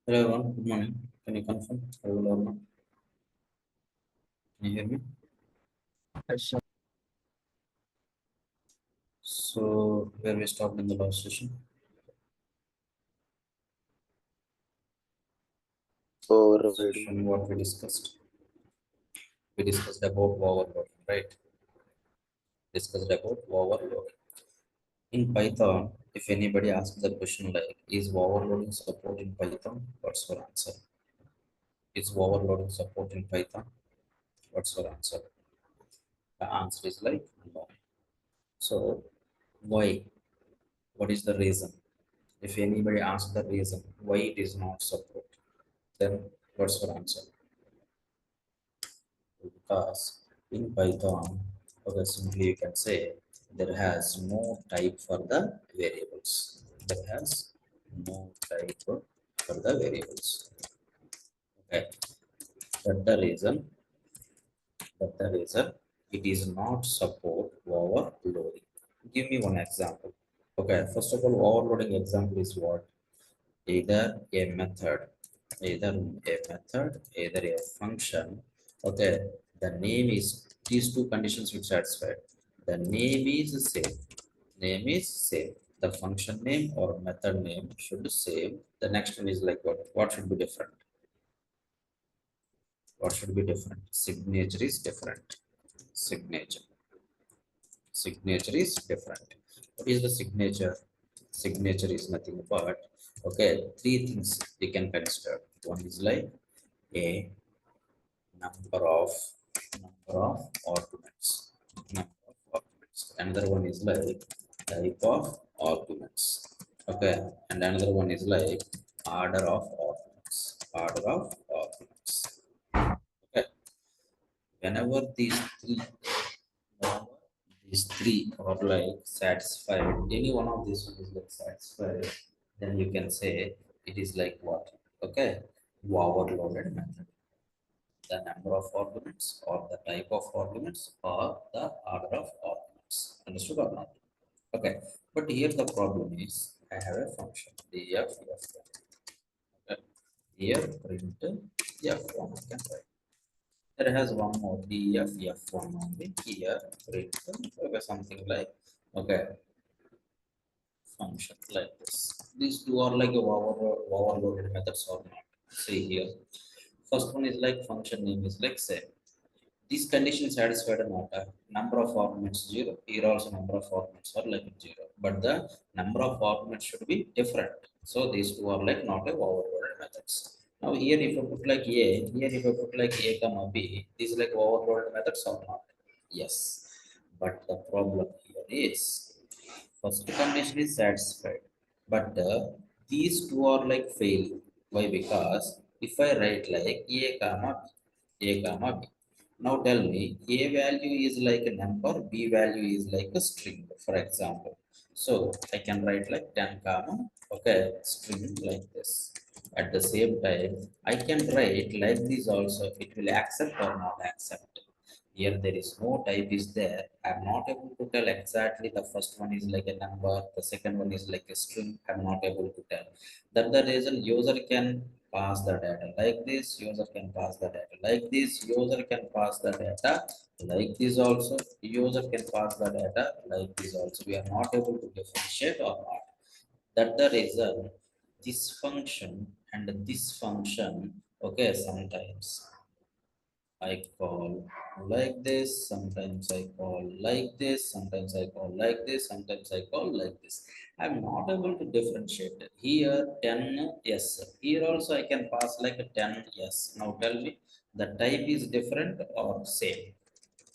Hello everyone, good morning. Can you confirm? Hello everyone. Can you hear me? Yes, sir. So where we stopped in the last session? Overriding. Session what we discussed? We discussed about overloading, right? Discussed about overloading. In Python, if anybody asks the question like, is overloading support in Python? What's your answer? Is overloading support in Python? What's your answer? The answer is like no. So why? What is the reason? If anybody asks the reason why it is not support, then what's your answer? Because in Python, okay, simply you can say there has no type for the variables. There has no type for the variables. Okay, that the reason it is not support overloading. Give me one example. Okay, first of all, overloading example is what? Either a method, either either a function. Okay, the name is, these two conditions which satisfied, the name is same, the function name or method name should be same. The next one is like what should be different? What should be different? Signature is different. Signature signature is different. What is the signature? Signature is nothing but, okay, three things we can consider. One is like a number of arguments. Number of arguments. Another one is like type of arguments. Okay, and another one is like order of arguments. Order of arguments. Okay, whenever whenever these three are like satisfied, any one of these one is like satisfied, then you can say it is like what? Okay, overloaded method. The number of arguments or the type of arguments or the order of arguments. Understood or not? Okay, but here the problem is I have a function df f1. Okay, here print f1 I can write. There has one more df f1 only. Here print, okay, something like, okay, function like this. These two are like a overloaded methods or not. See here. First one is like function name is like say. These conditions satisfied or not. Number of arguments zero. Here also number of arguments are like zero. But the number of arguments should be different. So these two are like not a overloaded methods. Now here if I put like A, here if I put like A comma B, these like overloaded methods or not? Yes. But the problem here is first condition is satisfied. But these two are like fail. Why? Because if I write like A comma B, A comma B. Now tell me, A value is like a number, B value is like a string, for example. So I can write like 10 comma, okay, string like this. At the same time, I can write like this also, it will accept or not accept. Here there is no type is there. I'm not able to tell exactly the first one is like a number, the second one is like a string. I'm not able to tell. That the reason user can pass the data like this, user can pass the data like this, user can pass the data like this also, user can pass the data like this also. We are not able to differentiate or not. That the reason this function and this function, okay, sometimes I call like this, sometimes I call like this, sometimes I call like this, sometimes I call like this. I'm not able to differentiate it. Here 10 yes. Here also I can pass like a 10 yes. Now tell me the type is different or same.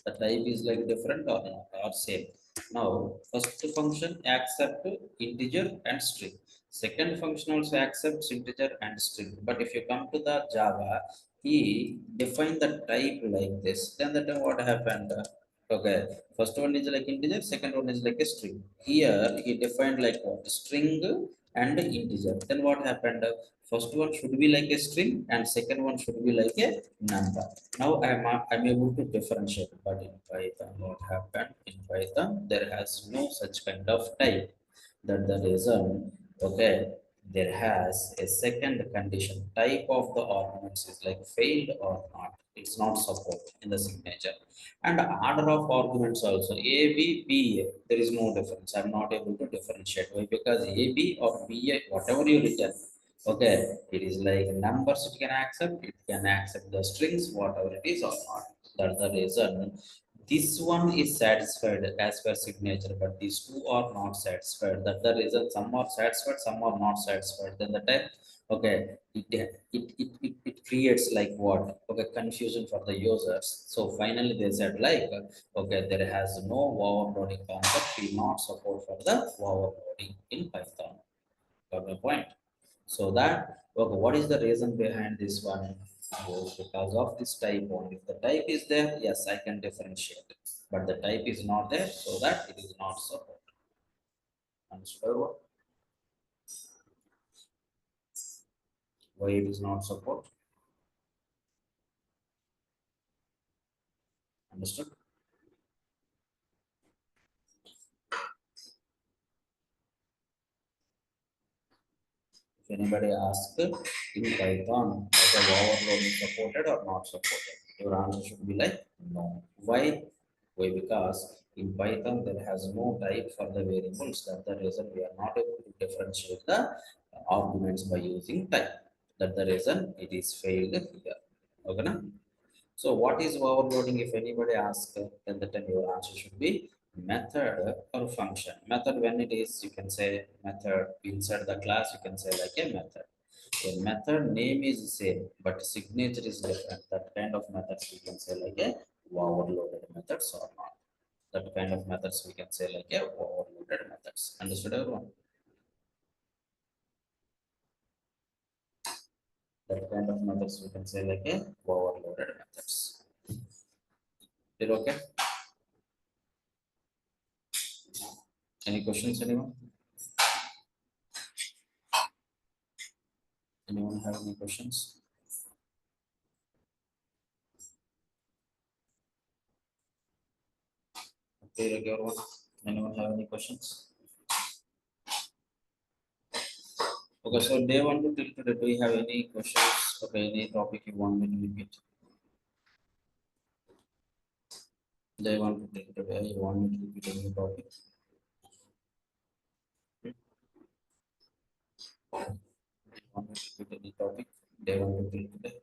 The type is like different or not or same. Now first function accept integer and string, second function also accepts integer and string. But if you come to the Java, he defined the type like this, then that what happened? Okay, first one is like integer, second one is like a string. Here he defined like what? String and integer. Then what happened? First one should be like a string and second one should be like a number. Now I'm able to differentiate. But in Python, what happened? In Python, there has no such kind of type. That the reason, okay, there has a second condition. Type of the arguments is like failed or not. It's not support in the signature. And order of arguments also A, B, B, A. There is no difference. I'm not able to differentiate. Why? Because A, B or B, A, whatever you written, okay, it is like numbers it can accept. It can accept the strings, whatever it is or not. That's the reason this one is satisfied as per signature, but these two are not satisfied. That's the reason some are satisfied, some are not satisfied. Then the time, okay, it creates like what? Okay, confusion for the users. So finally they said like, okay, there has no overloading concept. We not support for the overloading in Python. Got my point? So that, okay, what is the reason behind this one? Oh, because of this type only. If the type is there, yes, I can differentiate it. But the type is not there, so that it is not support. Understood what? Why it is not support? Understood? If anybody asks in Python, whether overloading supported or not supported, your answer should be like no. Why? Why? Because in Python there has no type for the variables. That's the reason we are not able to differentiate the arguments by using type. That's the reason it is failed here. Okay, na? So what is overloading? If anybody asks, then the time your answer should be method or function. Method when it is, you can say method inside the class, you can say like a method. A method name is the same, but signature is different. That kind of methods we can say like a overloaded methods or not. That kind of methods we can say like a overloaded methods. Understood everyone? That kind of methods we can say like a overloaded methods. Is it okay? Any questions, anyone? Anyone have any questions? Okay, like everyone. Anyone have any questions? Okay, so day one to till today, do you have any questions? Okay, any topic you want me to repeat? Day one to till today, you want me to repeat any topic? You want me to repeat any topic? Day one to till today.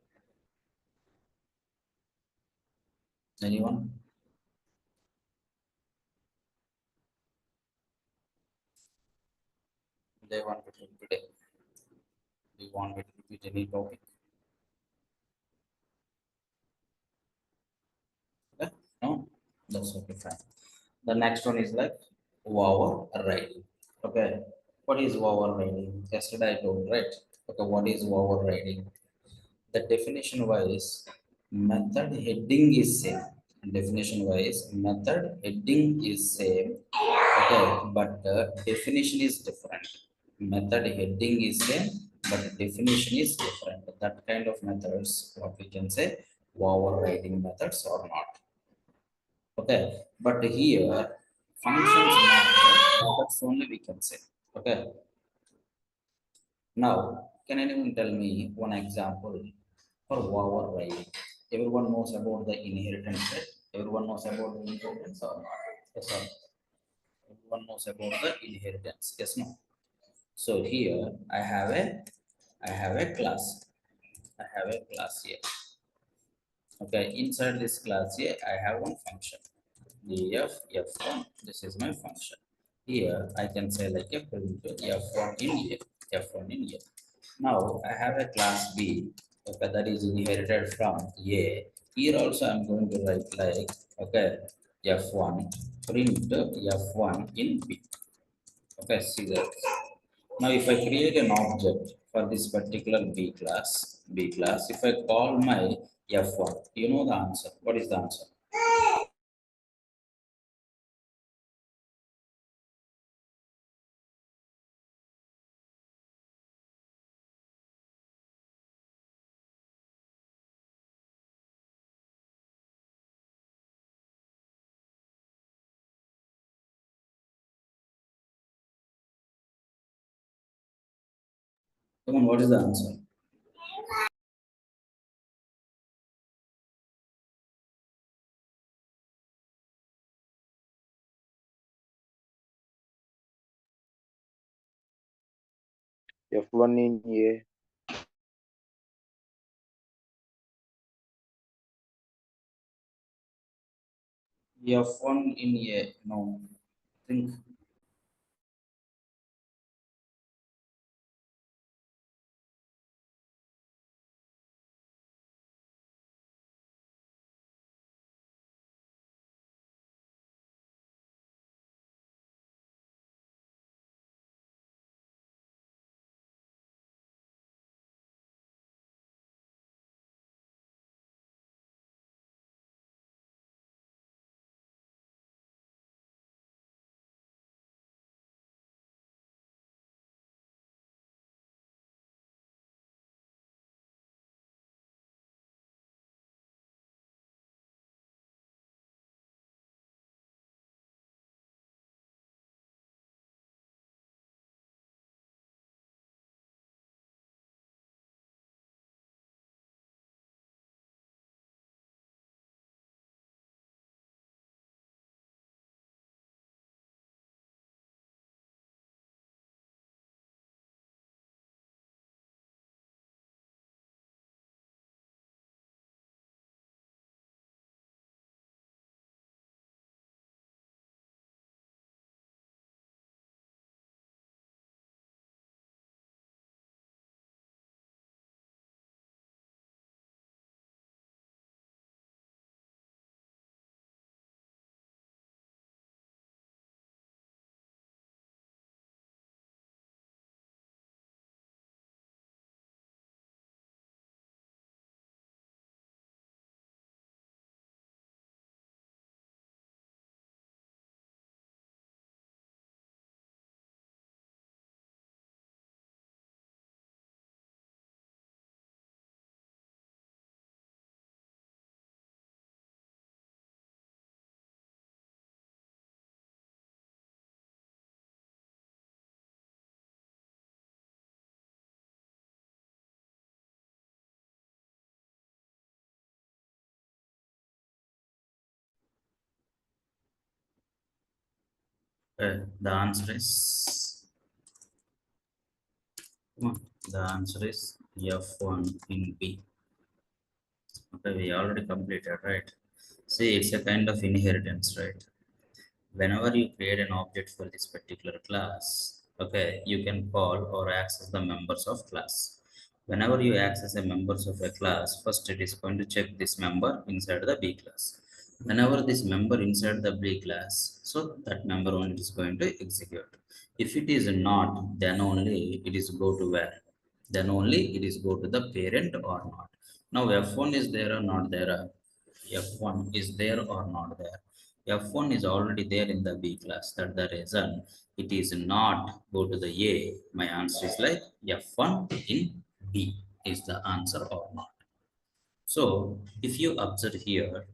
Anyone? Day one to till today. Do you want me to repeat any topic? Okay? No? That's okay, fine. The next one is like overriding. Okay. What is overriding? Yesterday I told, right? Okay, what is overriding? The definition wise, method heading is same. Definition wise, method heading is same. Okay, but the definition is different. Method heading is same, but definition is different. That kind of methods, what we can say, overriding methods or not. Okay, but here functions matter, methods only we can say. Okay, now can anyone tell me one example for overriding? Everyone knows about the inheritance, right? Everyone knows about the inheritance or not? Yes or no? Everyone knows about the inheritance. Yes, no. So here I have a class. I have a class here. Okay, inside this class here, I have one function. The f1. This is my function. Here I can say like a print f1 in here, f1 in here. Now I have a class B, okay, that is inherited from A. Here also I'm going to write like, okay, f1 print f1 in B. Okay, see that. Now if I create an object for this particular B class, if I call my f1, you know the answer. What is the answer? Come on, what is the answer? F1 in A. F1 in A. No. Think. The answer is, come on, the answer is F1 in B. Okay, we already completed, right? See, it's a kind of inheritance, right? Whenever you create an object for this particular class, okay, you can call or access the members of class. Whenever you access a members of a class, first it is going to check this member inside the B class. Whenever this member inside the B class, so that member only is going to execute. If it is not, then only it is go to where? Then only it is go to the parent or not. Now F1 is there or not there? F1 is there or not there? F1 is already there in the B class. That's the reason it is not go to the A. My answer is like F1 in B is the answer or not. So if you observe here,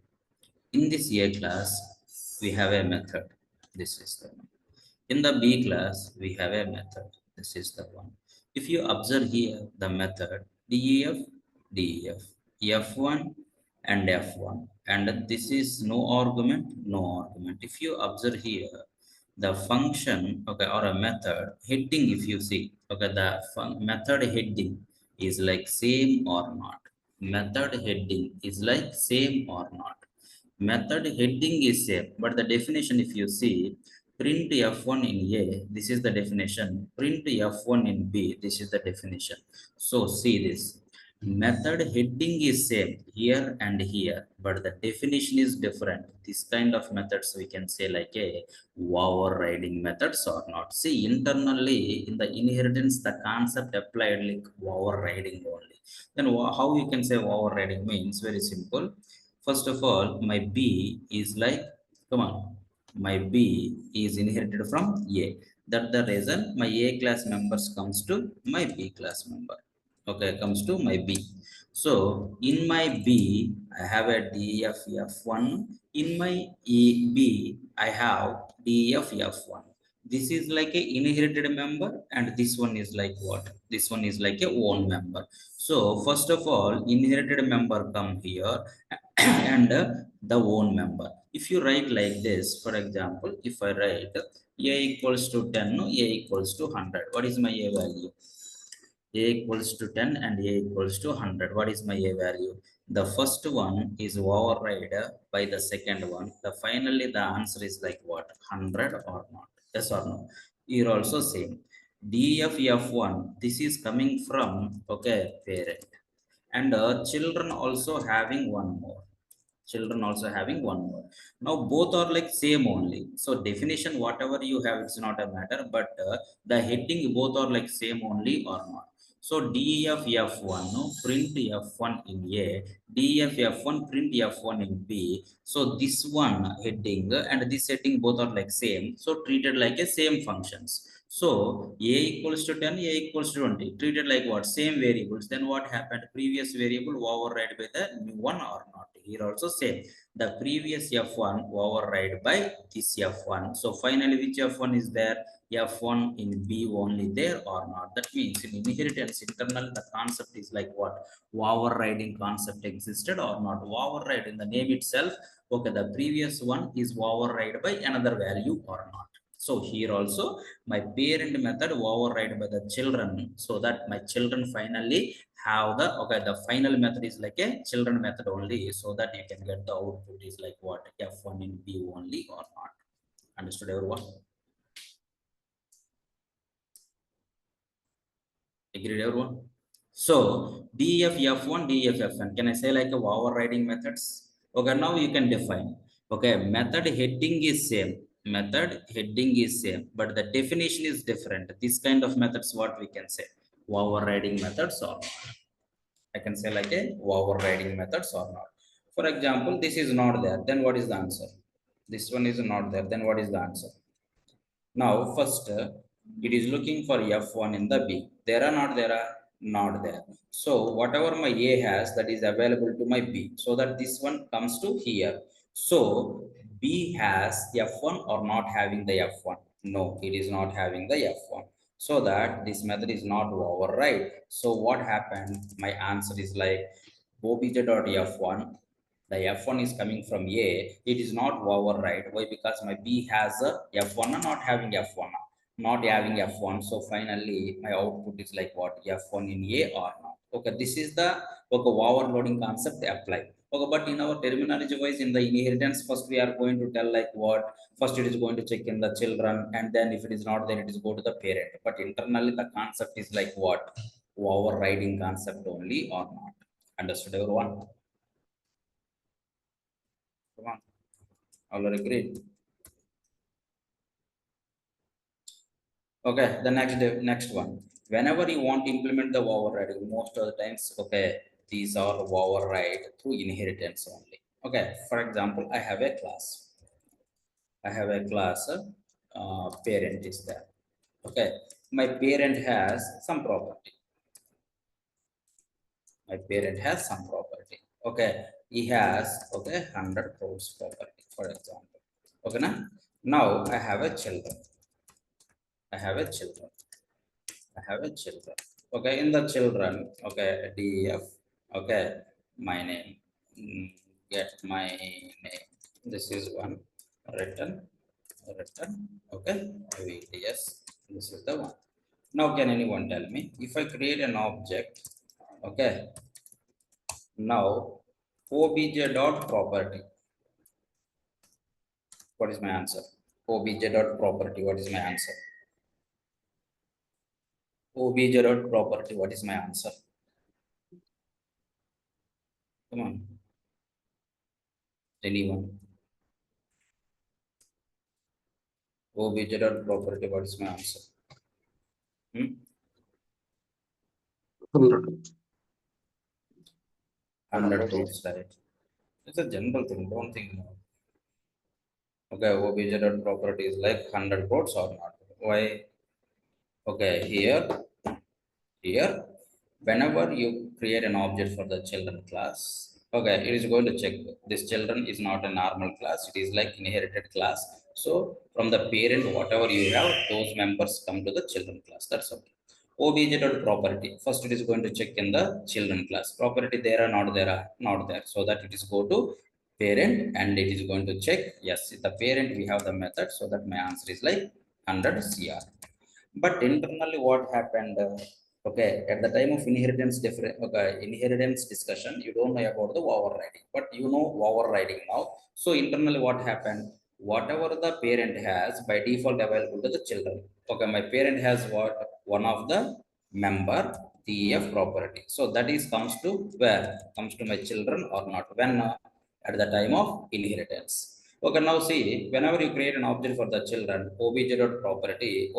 in this A class, we have a method. This is the one. In the B class, we have a method. This is the one. If you observe here the method DEF, DEF, F1 and F1, and this is no argument, no argument. If you observe here the function, okay, or a method heading, if you see, okay, the method heading is like same or not. Method heading is like same or not. Method heading is same, but the definition, if you see, print F1 in A, this is the definition. Print F1 in B, this is the definition. So see this. Method heading is same here and here, but the definition is different. This kind of methods we can say like a overriding methods or not. See, internally in the inheritance, the concept applied like overriding only. Then how you can say overriding means very simple. First of all, my B is like, come on, my B is inherited from A. That the reason my A class members comes to my B class member. Okay, comes to my B. So in my B, I have a DEF F1. In my B, I have DEF F1. This is like a inherited member, and this one is like what? This one is like a own member. So first of all, inherited member come here and the own member. If you write like this, for example, if I write a equals to 10, no, a equals to 100, what is my a value? A equals to 10 and a equals to 100. What is my a value? The first one is override by the second one. The finally the answer is like what? 100 or not? Yes or no? Here also same. DFF1, this is coming from, okay, parent. And children also having one more. Children also having one more. Now both are like same only, so definition whatever you have, it's not a matter, but the heading both are like same only or not. So def f1, no, print f1 in a, def f1 print f1 in b. So this one heading and this heading both are like same, so treated like a same functions. So a equals to 10, a equals to 20, treated like what? Same variables. Then what happened? Previous variable override by the new one or not? Here also same. The previous f1 override by this f1. So finally, which f1 is there? F1 in B only there or not? That means in inheritance internal, the concept is like what? Overriding concept existed or not? Override in the name itself. Okay, the previous one is override by another value or not? So here also my parent method override by the children, so that my children finally have the, okay, the final method is like a children method only, so that you can get the output is like what? F1 in B only or not? Understood everyone? Agreed everyone? So DFF1, DFFN, can I say like a overriding methods? Okay, now you can define. Okay, method heading is same. Method heading is same, but the definition is different. This kind of methods, what we can say? Overriding methods or not? I can say like a overriding methods or not. For example, this is not there, then what is the answer? This one is not there, then what is the answer? Now, first, it is looking for F1 in the B. There are not, there are not there. So, whatever my A has, that is available to my B. So that this one comes to here. So, B has F1 or not having the F1? No, it is not having the F1. So that this method is not override. So, what happened? My answer is like obj.f1, the f1 is coming from a, it is not override. Why? Because my b has a f1 not having f1, not having f1. So finally my output is like what? F1 in a or not? Okay, this is the, okay, overloading concept apply. Okay, but in our terminology wise, in the inheritance, first we are going to tell like what? First it is going to check in the children, and then if it is not, then it is go to the parent. But internally the concept is like what? Overriding concept only or not? Understood everyone? Come on, all are agreed? Okay, the next one. Whenever you want to implement the overriding, most of the times, okay, these are override through inheritance only. Okay, for example, I have a class. I have a class. Parent is there. Okay, my parent has some property. My parent has some property. Okay, he has, okay, 100 crores property, for example. Okay, now I have a children. I have a children. I have a children. Okay, in the children, okay, df, okay, my name, get my name. This is one written, written. Okay, yes, this is the one. Now, can anyone tell me if I create an object? Okay, now obj dot property. What is my answer? Obj dot property. What is my answer? Obj dot property. What is my answer? Come on, anyone? Obj dot property. What is my answer? 100. 100 crores, right? It's a general thing. Don't think. Okay, obj dot property is like 100 crores or not? Why? Okay, here, whenever you create an object for the children class, okay, it is going to check this children is not a normal class. It is like inherited class. So from the parent, whatever you have, those members come to the children class. That's okay. Obj.property. First, it is going to check in the children class. Property there or not there? Not there. So that it is go to parent and it is going to check. Yes, the parent we have the method. So that my answer is like 100 CR. But internally, what happened? Okay, at the time of inheritance, different okay, inheritance discussion, you don't know about the overriding, but you know overriding now. So internally, what happened? Whatever the parent has by default available to the children. Okay, my parent has what one of the member TEF property. So that is comes to where comes to my children or not when at the time of inheritance. Okay, now see, whenever you create an object for the children, obj.property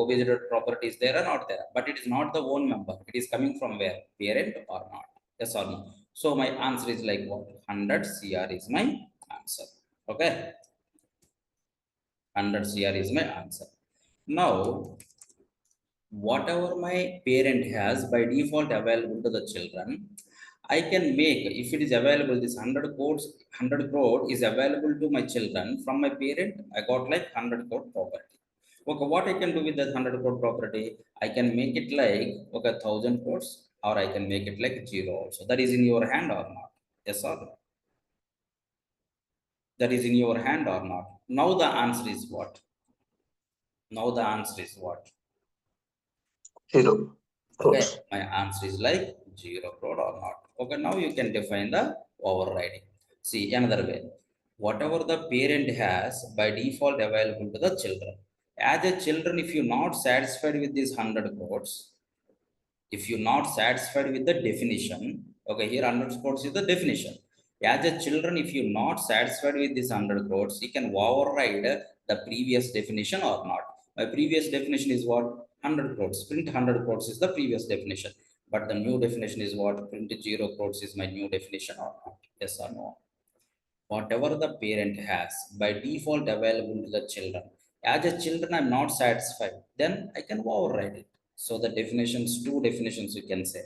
is there or not there, but it is not the own member. It is coming from where? Parent or not? Yes or no? So my answer is like what? 100 CR is my answer. Okay, 100 CR is my answer. Now, whatever my parent has by default available to the children, I can make, if it is available, this 100 crore is available to my children from my parent. I got like 100 crore property. Okay, what I can do with that 100 crore property? I can make it like okay 1,000 crores, or I can make it like zero also. That is in your hand or not? Yes or no? That is in your hand or not? Now the answer is what? Now the answer is what? 0 Okay, crores. my answer is like 0 crore or not. Okay, now you can define the overriding. See, another way. Whatever the parent has by default available to the children. As a children, if you're not satisfied with these 100 crores, if you're not satisfied with the definition, okay, here 100 crores is the definition. As a children, if you're not satisfied with this 100 crores, you can override the previous definition or not. My previous definition is what? 100 crores. Print 100 crores is the previous definition. But the new definition is what? Print 0 crores is my new definition or not? Yes or no? Whatever the parent has by default available to the children. As a children, I'm not satisfied, then I can override it. So the definitions, two definitions you can say.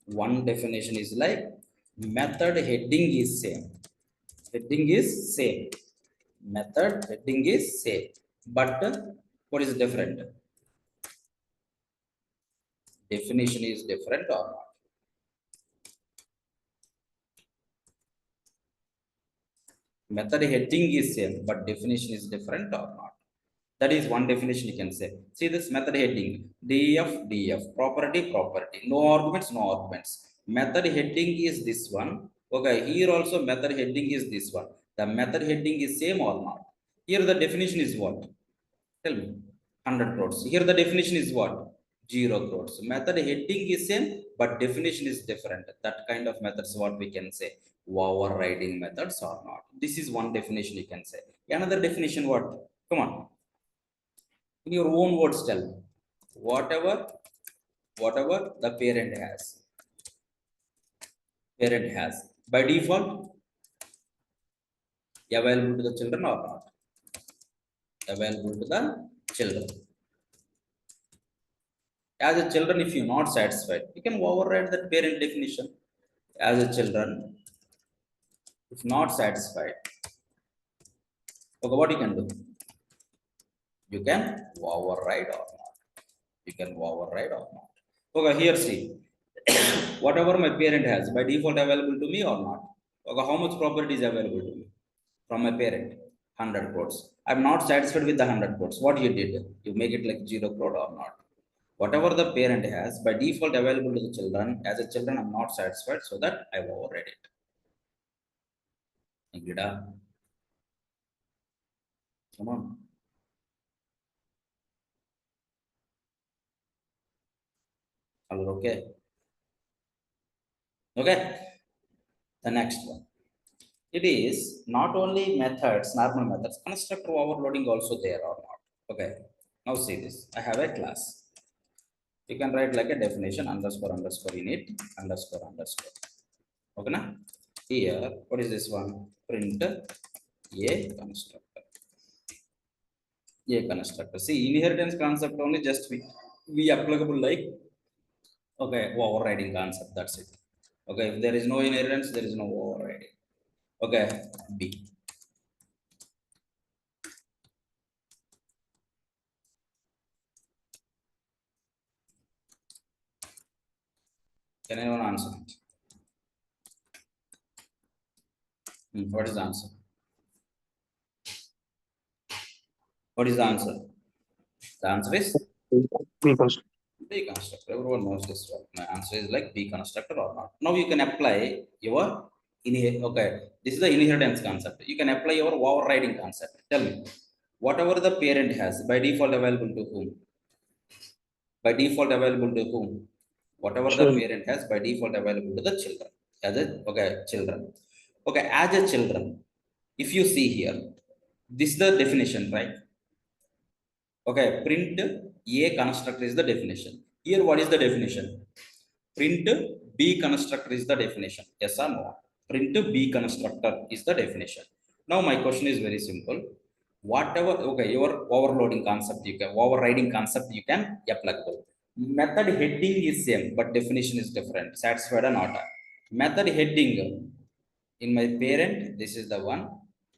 One definition is like method heading is same. Heading is same. Method heading is same. But what is different? Definition is different or not? Method heading is same, but definition is different or not? That is one definition you can say. See this method heading, df, property, property. No arguments, no arguments. Method heading is this one. Okay, here also method heading is this one. The method heading is same or not? Here the definition is what? Tell me. 100 crores. Here the definition is what? 0 crores. Method heading is same, but definition is different. That kind of methods what we can say overriding methods or not. This is one definition you can say. Another definition what? Come on. In your own words tell me. Whatever the parent has by default available to the children or not? Available to the children. As a children, if you're not satisfied, you can override that parent definition. As a children, if not satisfied, okay, what you can do? You can override or not? You can override or not? Okay, here see. Whatever my parent has by default available to me or not? Okay, how much property is available to me from my parent? 100 crores. I'm not satisfied with the 100 crores. What you did? You make it like 0 crore or not? Whatever the parent has by default available to the children, as a children, I'm not satisfied, so that I override it. Ingrid, come on. All okay? Okay. The next one. It is not only methods, normal methods, constructor overloading also there or not. Okay. Now see this. I have a class. You can write like a definition underscore underscore init underscore underscore. Okay, na? Here, what is this one? Print a constructor. A constructor. See, inheritance concept only just we applicable like okay overriding concept. That's it. Okay, if there is no inheritance, there is no overriding. Okay, B. Can anyone answer it? What is the answer? What is the answer? The answer is B constructor. B constructor. Everyone knows this one. My answer is like B constructor or not. Now you can apply your okay. This is the inheritance concept. You can apply your overriding concept. Tell me, whatever the parent has by default available to whom? By default available to whom? Whatever the Children. parent has by default available to the children. As a okay, children. Okay, as a children, if you see here, this is the definition, right? Okay, print A constructor is the definition. Here, what is the definition? Print B constructor is the definition. Yes or no? Print B constructor is the definition. Now, my question is very simple. Whatever, okay, your overloading concept, you can overriding concept, you can applicable. Method heading is same, but definition is different. Satisfied or not? Method heading in my parent, this is the one,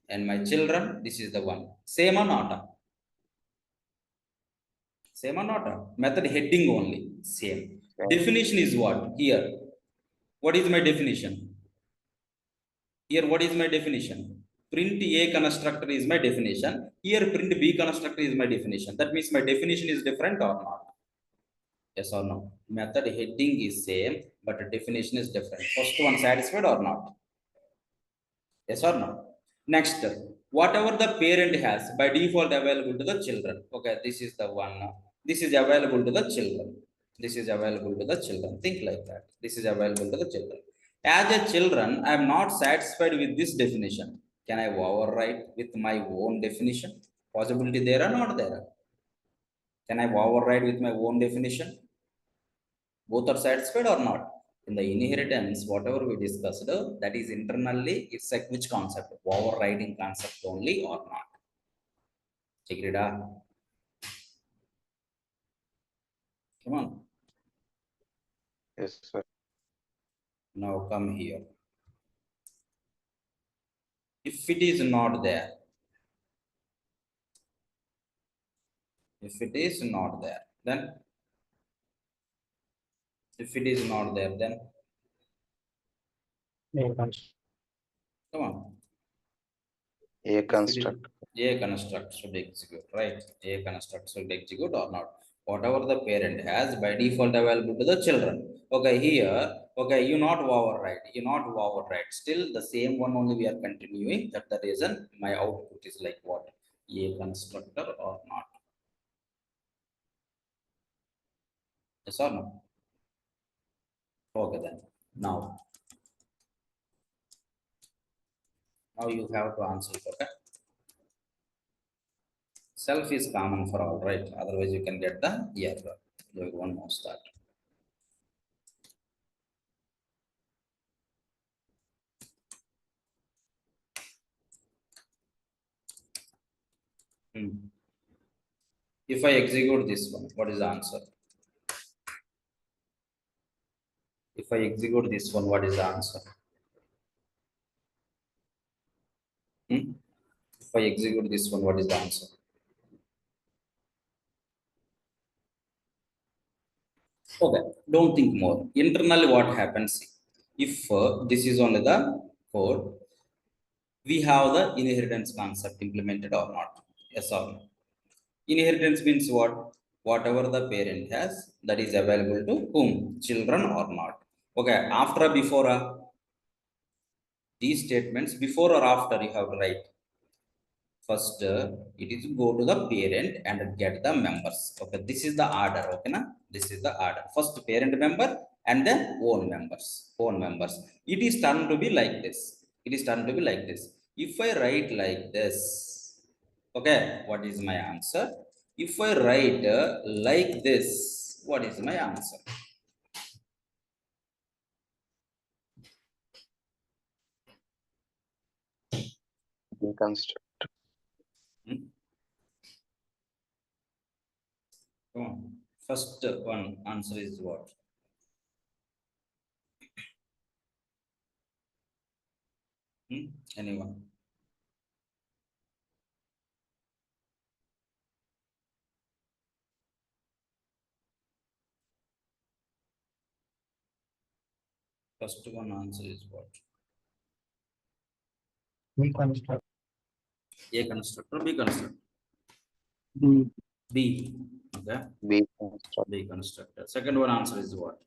and my children, this is the one. Same or not? Same or not? Method heading only. Same. Definition is what? Here. What is my definition? Here, what is my definition? Print A constructor is my definition. Here, print B constructor is my definition. That means my definition is different or not? Yes or no? Method heading is same, but definition is different. First one satisfied or not? Yes or no? Next, whatever the parent has by default available to the children. Okay, this is the one. This is available to the children. This is available to the children. Think like that. This is available to the children. As a children, I am not satisfied with this definition. Can I override with my own definition? Possibility there or not there? Can I override with my own definition? Both are satisfied or not? In the inheritance, whatever we discussed, that is internally, it's like which concept? Overriding concept only or not? Check it out. Come on. Yes, sir. Now come here. If it is not there, if it is not there, then if it is not there, then A constructor. come on. A If it is construct. A construct should execute, right? A construct should execute or not. Whatever the parent has by default available to the children. Okay, here, okay, you not override, you not override. Still the same one only we are continuing. That the reason my output is like what? A constructor or not. Yes or no? Okay then. Now you have to answer it, okay? Self is common for all, right? Otherwise you can get the error. Everyone knows that. If I execute this one, what is the answer? If I execute this one, what is the answer? If I execute this one, what is the answer? Okay, don't think more. Internally, what happens? If this is only the code, we have the inheritance concept implemented or not? Yes or no? Inheritance means what? Whatever the parent has, that is available to whom? Children or not? Okay, after or before these statements, before or after you have to write? First, it is go to the parent and get the members. Okay, this is the order. Okay, na? This is the order. First parent member and then own members. Own members. It is turned to be like this. It is turned to be like this. If I write like this, okay, what is my answer? If I write like this, what is my answer? B construct. Hmm? Come on. First one answer is what? Anyone? First one answer is what? B construct. A constructor, B constructor. B. B. Okay. B construct. B constructor. Second one answer is what?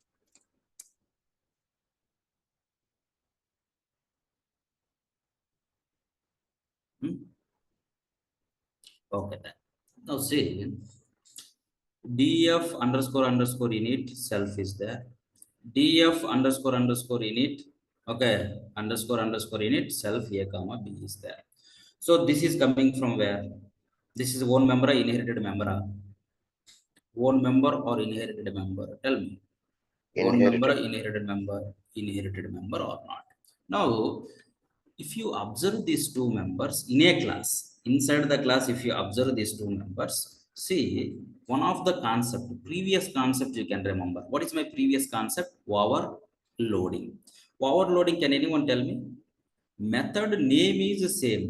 Okay then. Now see, df underscore underscore init self is there. df underscore underscore init, okay, underscore underscore init self a comma b is there. So this is coming from where? This is one member, inherited member, one member or inherited member? Tell me. One member, Inherited. inherited member or not? Now, if you observe these two members in a class, inside the class, if you observe these two members, see one of the previous concept you can remember. What is my previous concept? Overloading. Overloading, can anyone tell me? Method name is same,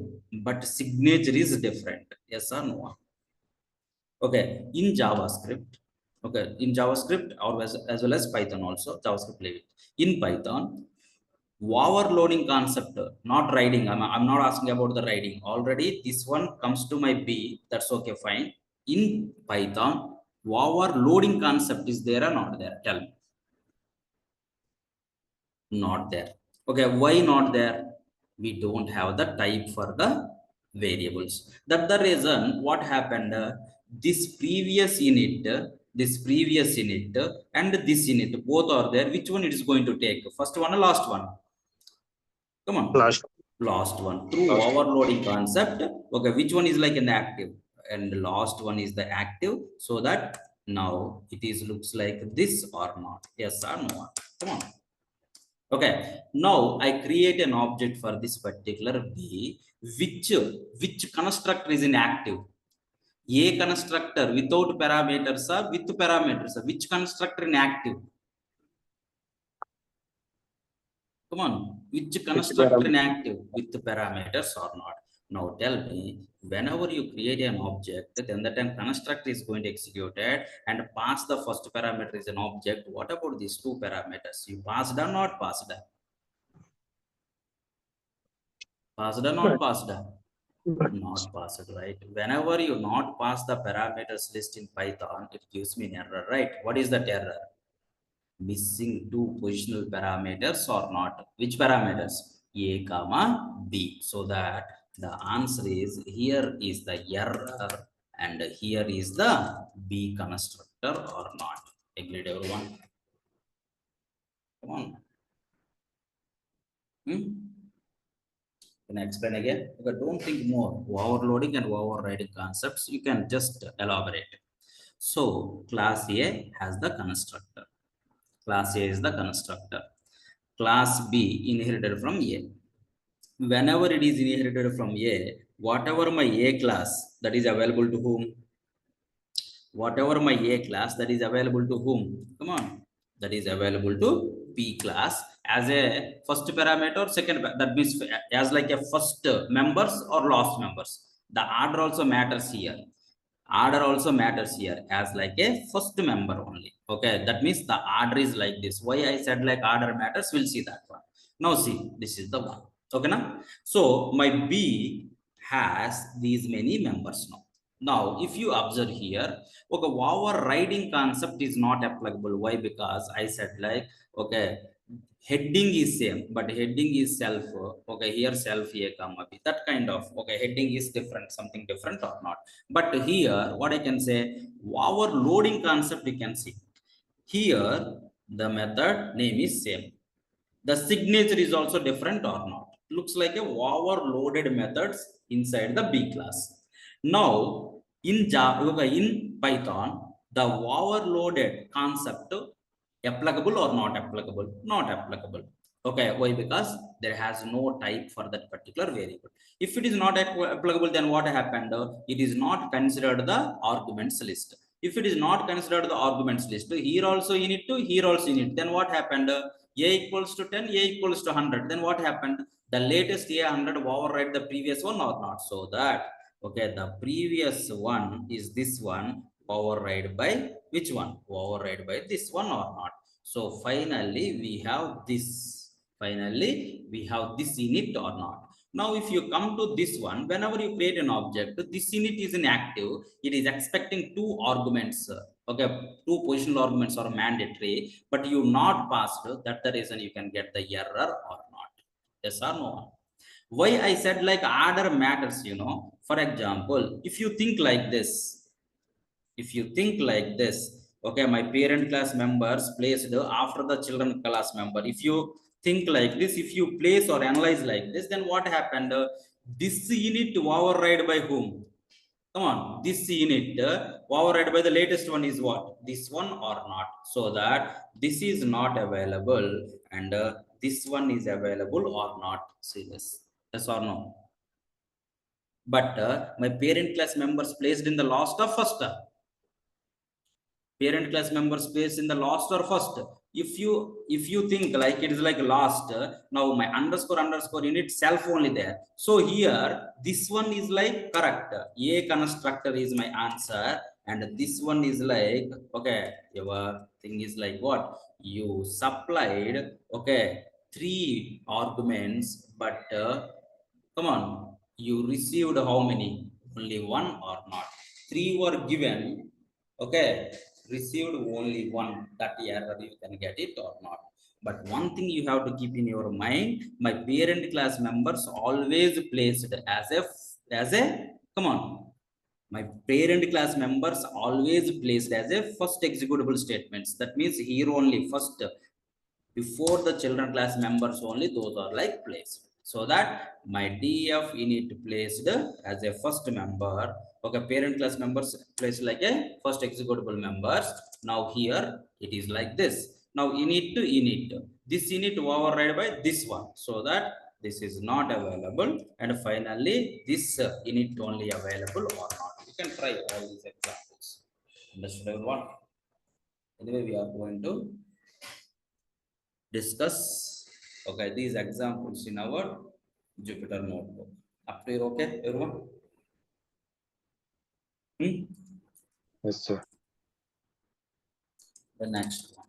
but signature is different. Yes or no? Okay, in JavaScript, okay, in JavaScript or as well as Python also, JavaScript leave it. In Python, overloading concept, not writing. I'm not asking about the writing. Already this one comes to my B, that's okay, fine. In Python, overloading concept is there or not there? Tell me. Not there. Okay, why not there? We don't have the type for the variables. That's the reason what happened, this previous init, and this init both are there. Which one it is going to take? First one or last one? Come on. Last one. Through overloading concept, okay, which one is like an active and the last one is the active, so that now it is looks like this or not? Yes or no? Come on. Okay, now I create an object for this particular B, which constructor is in active? A constructor without parameters or with parameters? Which constructor in active? Come on, which constructor in active? With parameters or not? Now tell me, whenever you create an object, then the time constructor is going to execute it and pass the first parameter is an object. What about these two parameters? You passed or not passed? Passed or not passed? Not passed, right? Whenever you not pass the parameters list in Python, it gives me an error, right? What is that error? Missing two positional parameters or not? Which parameters? A comma B. So that the answer is, here is the error and here is the B constructor or not. Agreed, everyone? Come on. Can I explain again? Okay, don't think more. Overloading and overriding concepts, you can just elaborate. So class A has the constructor. Class A is the constructor. Class B inherited from A. Whenever it is inherited from A, whatever my A class that is available to whom? Whatever my A class that is available to whom? Come on. That is available to B class as a first parameter, second, that means as like a first members or last members. The order also matters here. Order also matters here as like a first member only. Okay, that means the order is like this. Why I said like order matters, we'll see that one. Now see, this is the one. Okay, now so my B has these many members now. Now if you observe here, okay, overriding concept is not applicable. Why? Because I said like, okay, heading is same, but heading is self. Okay, here self A comma B, that kind of, okay, heading is different, something different or not. But here what I can say, overloading concept you can see here, the method name is same, the signature is also different or not? Looks like a overloaded methods inside the B class. Now in Java, okay, in Python, the overloaded concept applicable or not applicable? Not applicable. Okay, why? Because there has no type for that particular variable. If it is not applicable, then what happened? It is not considered the arguments list. If it is not considered the arguments list, here also you need to, here also you need, then what happened? A equals to 10, A equals to 100, then what happened? The latest A 100 override the previous one or not? So that, okay, the previous one is this one, override by which one? Override by this one or not? So finally we have this. Finally, we have this init or not. Now, if you come to this one, whenever you create an object, this init is inactive. It is expecting two arguments. Okay, two positional arguments are mandatory, but you not passed. That's the reason you can get the error or not. Yes or no? Why I said like order matters, you know. For example, if you think like this, okay, my parent class members placed after the children class member. If you think like this, if you place or analyze like this, then what happened? This unit override by whom? Come on, this unit override by the latest one is what? This one or not? So that this is not available and this one is available or not. See this, yes or no? But my parent class members placed in the last or first? Parent class member space in the last or first? If you think like it is like last, now my underscore unit self only there. So here this one is like correct, a constructor is my answer, and this one is like, okay, your thing is like what? You supplied, okay, three arguments, but come on, you received how many? Only one or not? Three were given, okay, received only one. That error you can get it or not. But one thing you have to keep in your mind, my parent class members always placed as a come on, my parent class members always placed as a first executable statements. That means here only first, before the children class members only, those are like placed. So that my df init placed as a first member. Okay, parent class members placed like a first executable members. Now here it is like this. Now init to init, this init override by this one, so that this is not available, and finally this init only available or not. You can try all these examples. Understood everyone? Anyway, we are going to discuss, okay, these examples in our Jupyter notebook. Up to here, okay, everyone? Yes, sir. The next one.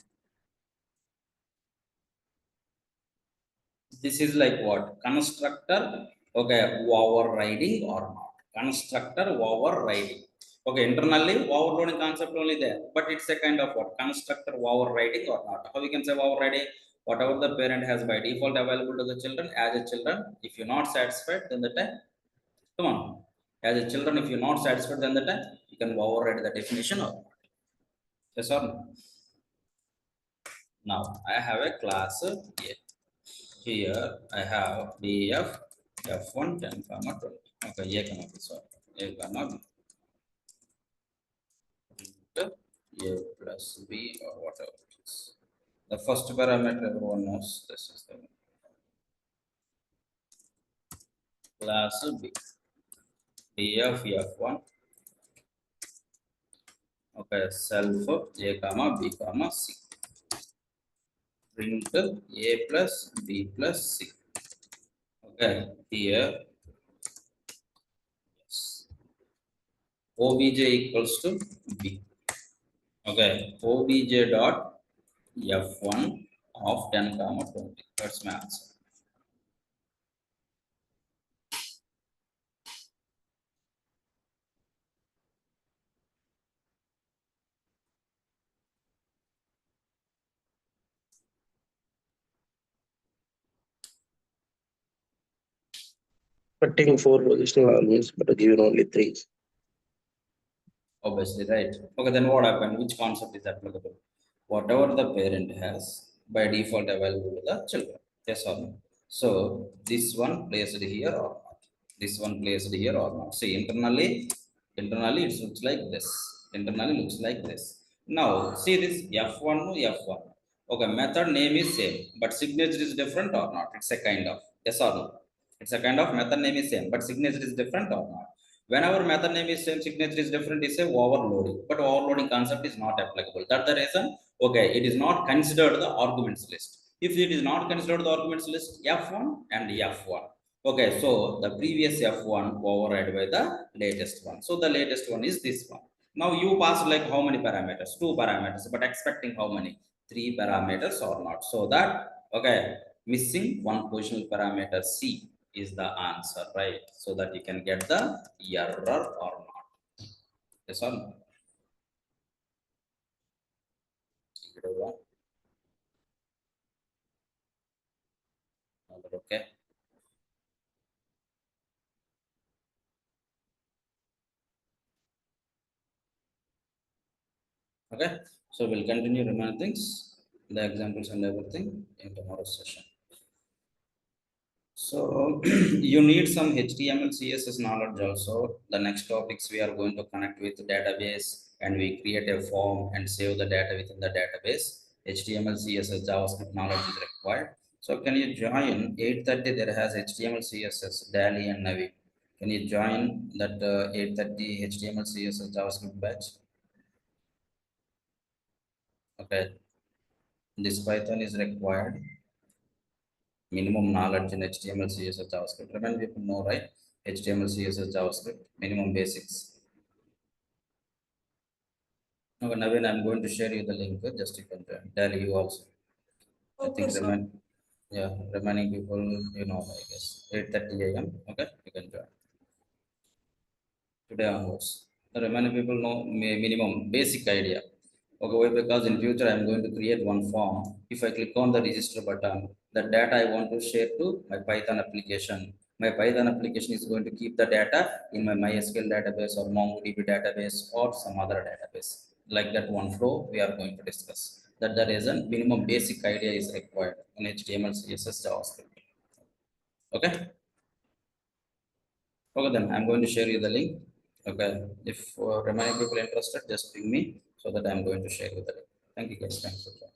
This is like what? Constructor, okay, overriding or not? Constructor overriding. Okay, internally overloading concept only there, but it's a kind of what? Constructor overriding or not? How we can say overriding? Whatever the parent has by default available to the children as a children, if you're not satisfied, then the time, come on, as a children, if you're not satisfied, then the time you can override the definition or not. Yes or no? Now I have a class A. Here I have df f1 10 comma 20. Okay, a comma b, sorry, a comma b, a plus b or whatever it is. The first parameter everyone knows. This is the class B. Df f1. Okay, self a comma b comma c. Print a plus b plus c. Okay, here yes, obj equals to b. Okay, obj dot f1 of 10 comma 20. That's my answer. Cutting four positional arguments, but given only three. Obviously, right? Okay, then what happened? Which concept is applicable? Whatever the parent has by default available to the children. Yes or no? So this one placed here or not? This one placed here or not? See, internally it looks like this. Internally looks like this. Now see this f1 to f1. Okay, method name is same, but signature is different or not? It's a kind of, yes or no? It's a kind of method name is same, but signature is different or not? Whenever method name is same, signature is different, is a overloading, but overloading concept is not applicable. That's the reason, okay, it is not considered the arguments list. If it is not considered the arguments list, f1 and f1. Okay, so the previous f1 override by the latest one. So the latest one is this one. Now you passed like how many parameters? 2 parameters, but expecting how many? 3 parameters or not? So that, okay, Missing one positional parameter C is the answer, right? So that you can get the error or not. Yes or no? Okay. Okay. So we'll continue remaining things, the examples and everything in tomorrow's session. So you need some HTML, CSS knowledge also. The next topics we are going to connect with the database and we create a form and save the data within the database. HTML, CSS, JavaScript knowledge is required. So can you join 8:30? There has HTML, CSS, Dali and Navi. Can you join that 8:30 HTML, CSS, JavaScript batch? Okay. This Python is required. Minimum knowledge in HTML, CSS, JavaScript. Remember, people know, right? HTML, CSS, JavaScript, minimum basics. Okay, Naveen, I'm going to share you the link. Just you can join. Tell you also. I Okay, think sir. remaining people, I guess 8:30 a.m. Okay, you can join today onwards. The remaining people know minimum basic idea. Okay, why? Because in future I'm going to create one form. If I click on the register button, the data I want to share to my Python application. My Python application is going to keep the data in my MySQL database or MongoDB database or some other database. Like that one flow we are going to discuss. That the reason minimum basic idea is required in HTML, CSS, JavaScript. Okay. Okay, then I'm going to share you the link. Okay, if remaining people interested, just ping me so that I'm going to share you the link. Thank you guys. Thanks for joining.